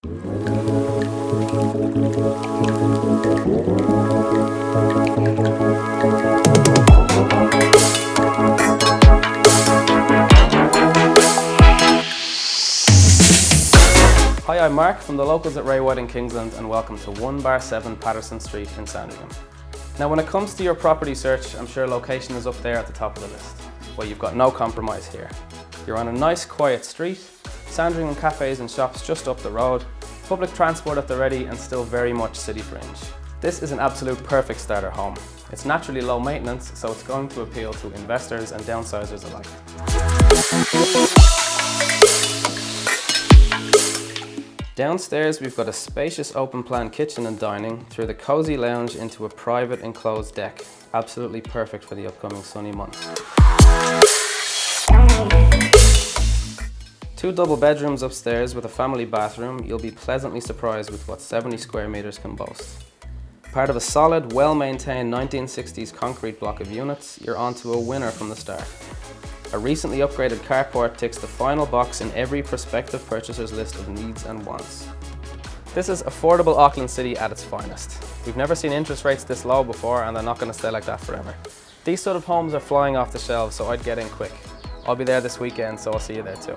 Hi, I'm Mark from the locals at Ray White in Kingsland, and welcome to 1-7 Patterson Street in Sandringham. Now when it comes to your property search, I'm sure location is up there at the top of the list. Well, you've got no compromise here. You're on a nice quiet street, Sandringham cafes and shops just up the road, public transport at the ready, and still very much city fringe. This is an absolute perfect starter home. It's naturally low maintenance, so it's going to appeal to investors and downsizers alike. Downstairs we've got a spacious open plan kitchen and dining through the cosy lounge into a private enclosed deck. Absolutely perfect for the upcoming sunny months. 2 double bedrooms upstairs with a family bathroom. You'll be pleasantly surprised with what 70 square meters can boast. Part of a solid, well-maintained 1960s concrete block of units, you're onto a winner from the start. A recently upgraded carport ticks the final box in every prospective purchaser's list of needs and wants. This is affordable Auckland City at its finest. We've never seen interest rates this low before, and they're not going to stay like that forever. These sort of homes are flying off the shelves, so I'd get in quick. I'll be there this weekend, so I'll see you there too.